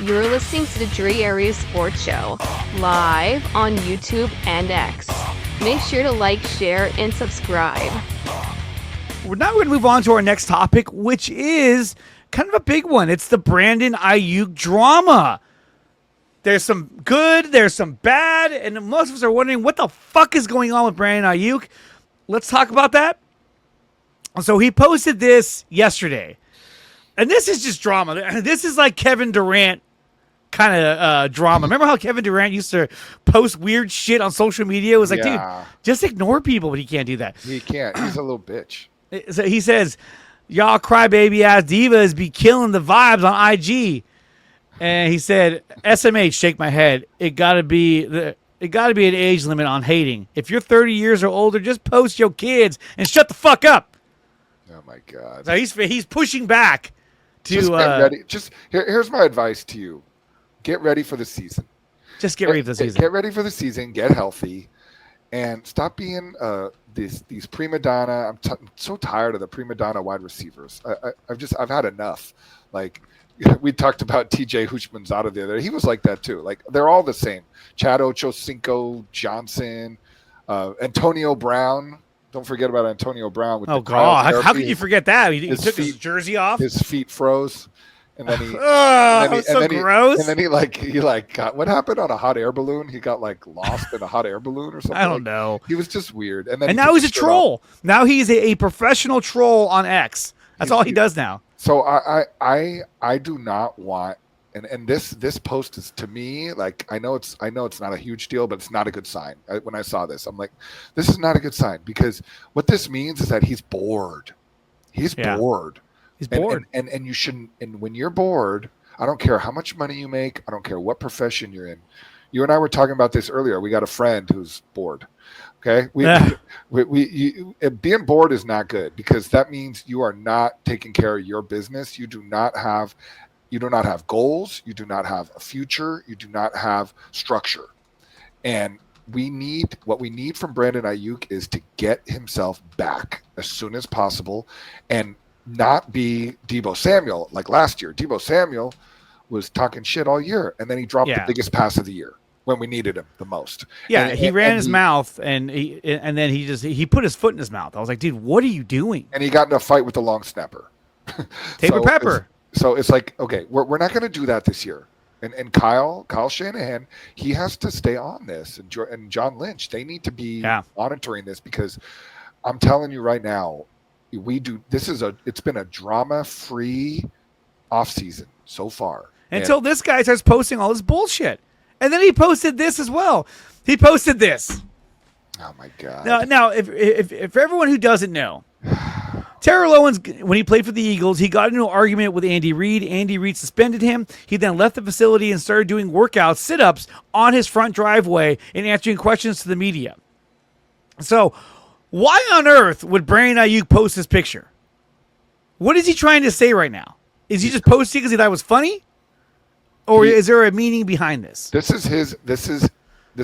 You're listening to the Dre Area Sports Show, live on YouTube and X. Make sure to like, share, and subscribe. We're now going to move on to our next topic, which is kind of a big one. It's the Brandon Aiyuk drama. There's some good, there's some bad, and most of us are wondering what the fuck is going on with Brandon Aiyuk. Let's talk about that. So he posted this yesterday, and this is just drama. This is like Kevin Durant kind of drama. Remember how Kevin Durant used to post weird shit on social media? It was like, dude, just ignore people, but he can't do that. He can't. He's a little bitch. So he says, y'all crybaby ass divas be killing the vibes on IG. And he said, SMH, shake my head. It gotta be an age limit on hating. If you're 30 years or older, just post your kids and shut the fuck up. Oh my God. So he's pushing back to just get ready. Here's my advice to you. Get ready for the season. Just get ready for the season. Get ready for the season. Get healthy, and stop being these prima donna. I'm so tired of the prima donna wide receivers. I've had enough. Like we talked about TJ Houshmandzadeh the other day. He was like that too. Like they're all the same. Chad Ochocinco, Johnson, Antonio Brown. Don't forget about Antonio Brown. With how could you forget that? He took his jersey off. His feet froze. And then he, gross. And then he got, what happened on a hot air balloon? He got like lost in a hot air balloon or something. I don't know. He was just weird. And now he's a troll. Now he's a professional troll on X. That's all he does now. So I do not want, and this post is, to me, like I know it's not a huge deal, but it's not a good sign. When I saw this, I'm like, this is not a good sign, because what this means is that he's bored. He's bored. He's bored. And you shouldn't. And when you're bored, I don't care how much money you make. I don't care what profession you're in. You and I were talking about this earlier. We got a friend who's bored. Okay. Being bored is not good, because that means you are not taking care of your business. You do not have goals. You do not have a future. You do not have structure. And what we need from Brandon Aiyuk is to get himself back as soon as possible, and not be Deebo Samuel like last year. Deebo Samuel was talking shit all year, and then he dropped the biggest pass of the year when we needed him the most. Yeah, he ran his mouth, and then he put his foot in his mouth. I was like, dude, what are you doing? And he got in a fight with the long snapper. Tabor Pepper. So it's like, okay, we're not going to do that this year. And Kyle Shanahan, he has to stay on this, and John Lynch, they need to be monitoring this, because I'm telling you right now, it's been a drama-free offseason so far. Until this guy starts posting all this bullshit. And then he posted this as well. He posted this. Oh my God. Now if everyone who doesn't know, Terrell Owens, when he played for the Eagles, he got into an argument with Andy Reid. Andy Reid suspended him. He then left the facility and started doing workouts, sit-ups on his front driveway and answering questions to the media. So why on earth would Brandon Aiyuk post this picture? What is he trying to say right now? Is he just posting because he thought it was funny? Or is there a meaning behind this? This is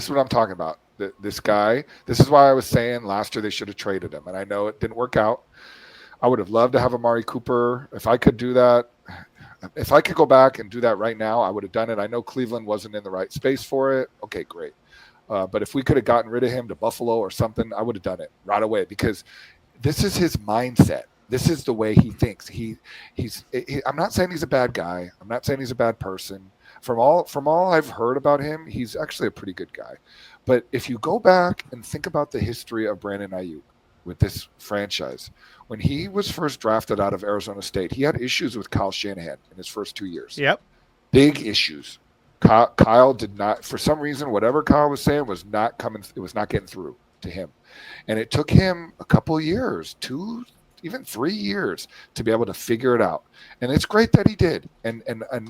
what I'm talking about. This guy, this is why I was saying last year they should have traded him. And I know it didn't work out. I would have loved to have Amari Cooper. If I could do that, if I could go back and do that right now, I would have done it. I know Cleveland wasn't in the right space for it. Okay, great. But if we could have gotten rid of him to Buffalo or something, I would have done it right away, because this is his mindset. This is the way he thinks. I'm not saying he's a bad guy. I'm not saying he's a bad person. From all I've heard about him, he's actually a pretty good guy. But if you go back and think about the history of Brandon Aiyuk with this franchise, when he was first drafted out of Arizona State, he had issues with Kyle Shanahan in his first 2 years. Yep. Big issues. Kyle did not, for some reason, whatever Kyle was saying was not coming. It was not getting through to him, and it took him a couple of years, 2, even 3 years, to be able to figure it out. And it's great that he did. And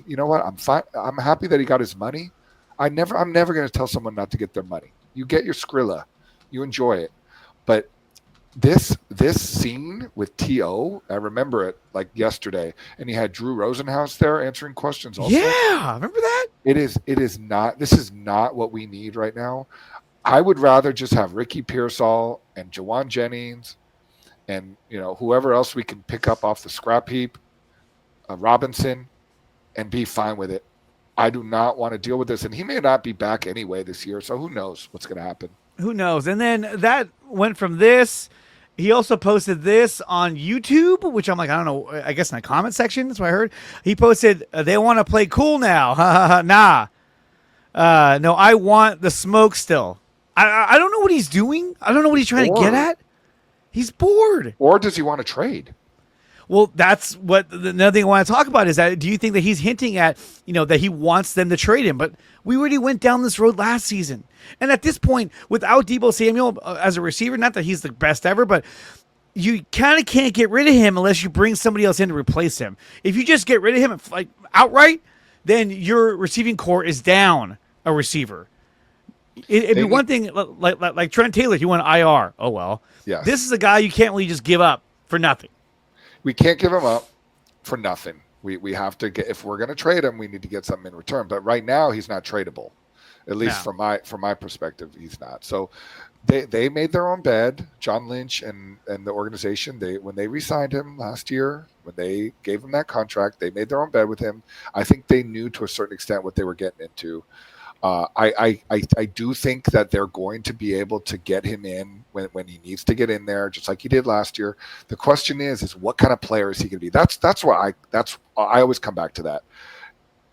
you know what? I'm fine. I'm happy that he got his money. I'm never going to tell someone not to get their money. You get your Skrilla, you enjoy it, but this scene with T.O., I remember it like yesterday, and he had Drew Rosenhaus there answering questions also. Yeah, remember that? This is not what we need right now. I would rather just have Ricky Pearsall and Jawan Jennings and whoever else we can pick up off the scrap heap, Robinson, and be fine with it. I do not want to deal with this. And he may not be back anyway this year. So who knows what's going to happen? Who knows? And then that went from this. He also posted this on YouTube, which I'm like, I don't know. I guess in the comment section, that's what I heard. He posted, they want to play cool now. Nah. No, I want the smoke still. I don't know what he's doing. I don't know what he's trying to get at. He's bored. Or does he want to trade? Well, that's what another thing I want to talk about is that do you think that he's hinting at, that he wants them to trade him? But we already went down this road last season. And at this point, without Deebo Samuel as a receiver, not that he's the best ever, but you kind of can't get rid of him unless you bring somebody else in to replace him. If you just get rid of him like outright, then your receiving core is down a receiver. It'd be one thing like Trent Taylor, he went IR. Oh, well. Yes. This is a guy you can't really just give up for nothing. We can't give him up for nothing. We have to get, if we're going to trade him, we need to get something in return. But right now, he's not tradable. At least from my perspective, he's not. So they made their own bed. John Lynch and the organization, when they re-signed him last year, when they gave him that contract, they made their own bed with him. I think they knew to a certain extent what they were getting into. I do think that they're going to be able to get him in when he needs to get in there, just like he did last year. The question is what kind of player is he going to be? That's why I always come back to that.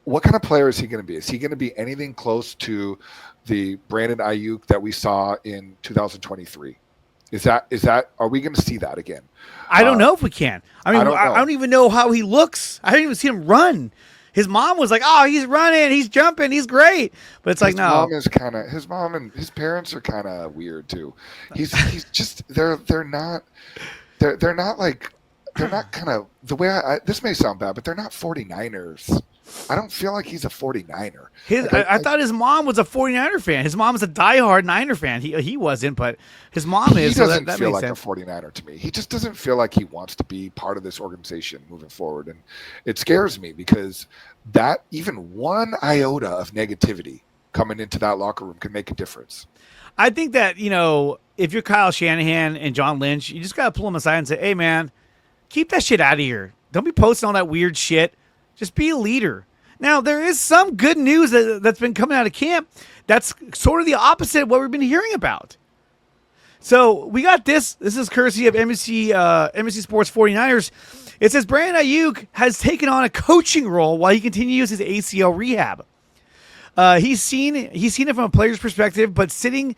What kind of player is he going to be? Is he going to be anything close to the Brandon Aiyuk that we saw in 2023? Is that are we going to see that again? I don't know if we can. I mean, I don't even know how he looks. I haven't even seen him run. His mom was like, "Oh, he's running, he's jumping, he's great." But it's like, no. His mom and his parents are kind of weird too. He's just they're not kind of the way this may sound bad, but they're not 49ers. I don't feel like he's a 49er. I thought his mom was a 49er fan. His mom is a diehard Niner fan. He wasn't, but his mom is. He doesn't that feel like sense. a 49er to me. He just doesn't feel like he wants to be part of this organization moving forward. And it scares me because that even one iota of negativity coming into that locker room can make a difference. I think that, if you're Kyle Shanahan and John Lynch, you just got to pull them aside and say, hey, man, keep that shit out of here. Don't be posting all that weird shit. Just be a leader. Now, there is some good news that's been coming out of camp that's sort of the opposite of what we've been hearing about. So we got this. This is courtesy of NBC Sports 49ers. It says Brandon Aiyuk has taken on a coaching role while he continues his ACL rehab. He's seen it from a player's perspective, but sitting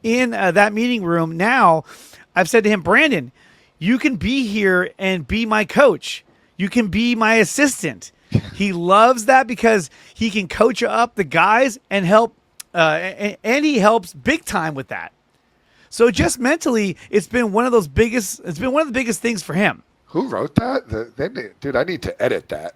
in that meeting room now, I've said to him, Brandon, you can be here and be my coach. You can be my assistant. He loves that because he can coach up the guys and help, and he helps big time with that. So just mentally, it's been one of the biggest things for him. Who wrote that? Dude, I need to edit that.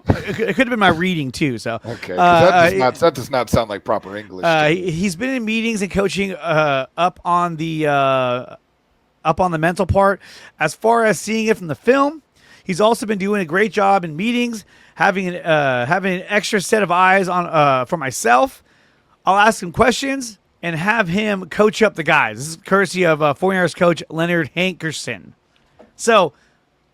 It could have been my reading too. So okay, that does not sound like proper English. He's been in meetings and coaching up on the mental part. As far as seeing it from the film, he's also been doing a great job in meetings, having an extra set of eyes on for myself. I'll ask him questions and have him coach up the guys. This is courtesy of 49ers coach Leonard Hankerson. So,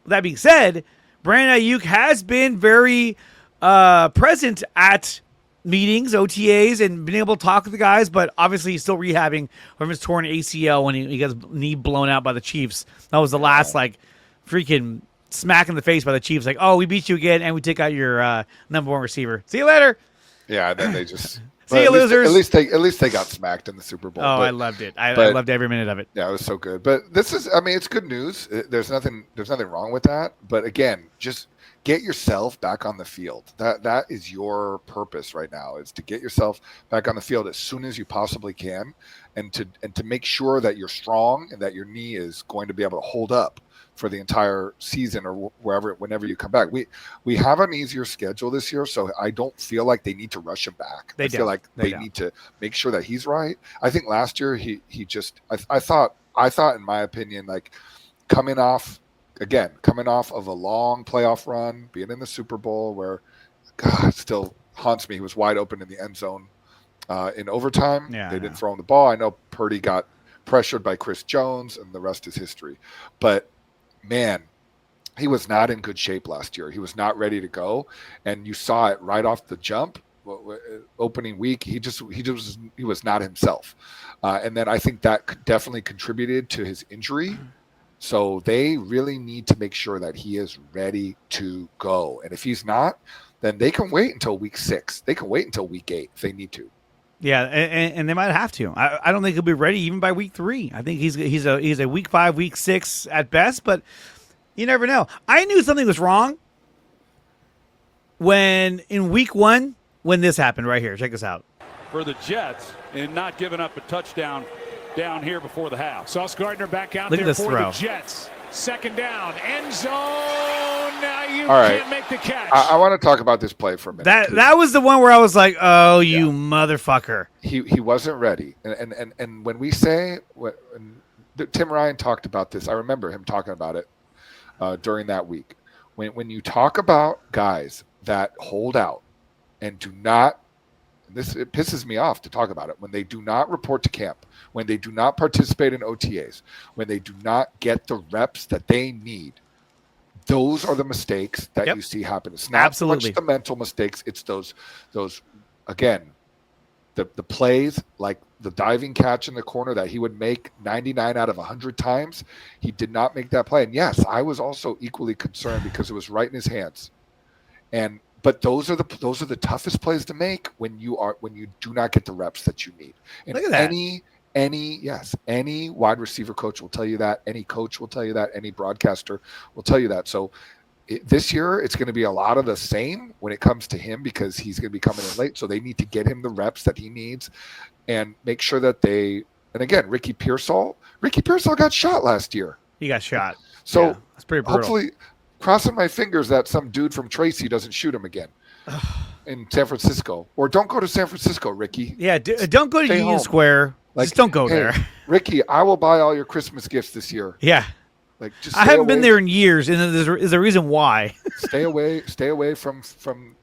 that being said, Brandon Aiyuk has been very present at meetings, OTAs, and been able to talk to the guys, but obviously he's still rehabbing from his torn ACL when he got his knee blown out by the Chiefs. That was the last, freaking smack in the face by the Chiefs. Like, oh, we beat you again, and we take out your number one receiver. See you later. Yeah, then they just... See you, losers. At least they got smacked in the Super Bowl. Oh, I loved it. I loved every minute of it. Yeah, it was so good. But this is, it's good news. There's nothing wrong with that. But again, just get yourself back on the field. That is your purpose right now, is to get yourself back on the field as soon as you possibly can, and to make sure that you're strong and that your knee is going to be able to hold up for the entire season or whenever you come back. We have an easier schedule this year, so I don't feel like they need to rush him back. I feel like they need to make sure that he's right. I think last year he just I thought in my opinion, like coming off of a long playoff run, being in the Super Bowl where God, it still haunts me. He was wide open in the end zone in overtime. Yeah, they didn't throw him the ball. I know Purdy got pressured by Chris Jones, and the rest is history. But man, he was not in good shape last year. He was not ready to go, and you saw it right off the jump. opening week, he was not himself, and then I think that definitely contributed to his injury. So they really need to make sure that he is ready to go. And if he's not, then they can wait until week 6. They can wait until week 8 if they need to. Yeah, and they might have to. I don't think he'll be ready even by week 3. I think he's a week 5, week 6 at best, but you never know. I knew something was wrong when in week 1 when this happened right here. Check this out. For the Jets and not giving up a touchdown down here before the half. Sauce Gardner back out Look there at this for throw. the Jets. Second down, end zone. Now you All right. can't make the catch. I want to talk about this play for a minute. That was the one where I was like, oh, you motherfucker. He wasn't ready. And when we say, when Tim Ryan talked about this, I remember him talking about it during that week. When you talk about guys that hold out and do not, it pisses me off to talk about it, when they do not report to camp, when they do not participate in OTAs, when they do not get the reps that they need, those are the mistakes that you see happen. It's not so much the mental mistakes, it's those again, the plays like the diving catch in the corner that he would make 99 out of 100 times. He did not make that play. And yes, I was also equally concerned because it was right in his hands. But those are the toughest plays to make when you do not get the reps that you need. And look at that. Any wide receiver coach will tell you that. Any coach will tell you that. Any broadcaster will tell you that. So this year, it's going to be a lot of the same when it comes to him because he's going to be coming in late. So they need to get him the reps that he needs and make sure that and again, Ricky Pearsall got shot last year. He got shot. So that's pretty brutal. Hopefully, crossing my fingers that some dude from Tracy doesn't shoot him again in San Francisco. Or don't go to San Francisco, Ricky. Yeah, don't go to Stay Union home. Square. Just don't go there. Ricky, I will buy all your Christmas gifts this year. Yeah. Just I haven't been there in years, and there's a reason why. Stay away from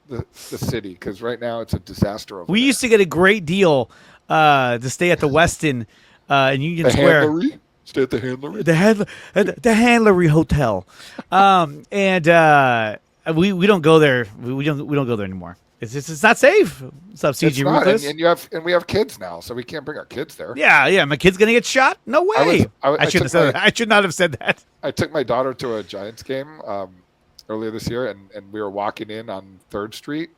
the city because right now it's a disaster over We there. used to get a great deal to stay at the Westin in Union Square. Handlery? Stay at the Handlery? The Handlery Hotel. We don't go there. We don't go there anymore. It's not safe. What's up, CG Ruthless? And we have kids now, so we can't bring our kids there. Yeah. My kid's gonna get shot? No way. I shouldn't have said that. I should not have said that. I took my daughter to a Giants game earlier this year, and we were walking in on 3rd Street.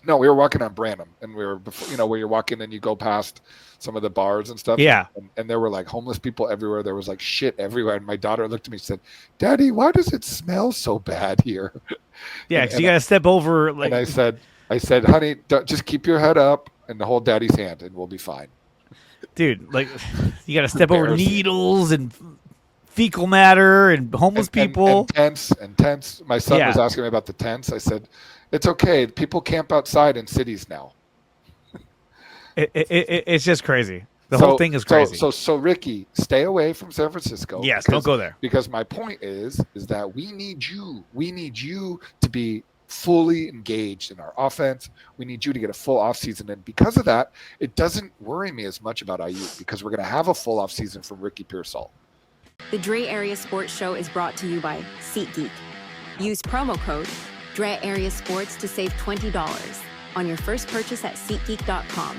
No, we were walking on Branham, and we were where you're walking and you go past some of the bars and stuff. Yeah. And there were like homeless people everywhere. There was like shit everywhere. And my daughter looked at me and said, "Daddy, why does it smell so bad here?" Yeah, because you got to step over. And I said, honey, just keep your head up and hold Daddy's hand, and we'll be fine. Dude, like you got to step over needles and fecal matter and homeless people. And tents. My son was asking me about the tents. I said, it's okay. People camp outside in cities now. It's just crazy. The whole thing is crazy. So Ricky, stay away from San Francisco. Yes, don't go there. Because my point is that we need you. We need you to be fully engaged in our offense. We need you to get a full offseason. And because of that, it doesn't worry me as much about Aiyuk because we're going to have a full offseason from Ricky Pearsall. The Dre Area Sports Show is brought to you by SeatGeek. Use promo code DreArea Sports to save $20 on your first purchase at SeatGeek.com.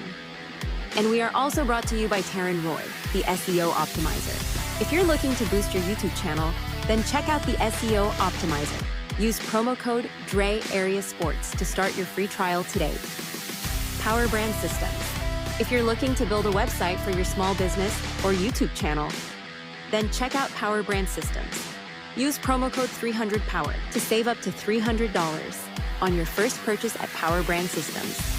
And we are also brought to you by Taryn Roy, the SEO Optimizer. If you're looking to boost your YouTube channel, then check out the SEO Optimizer. Use promo code DreArea Sports to start your free trial today. PowerBrandSystems. If you're looking to build a website for your small business or YouTube channel, then check out PowerBrandSystems. Use promo code 300POWER to save up to $300 on your first purchase at PowerBrandSystems.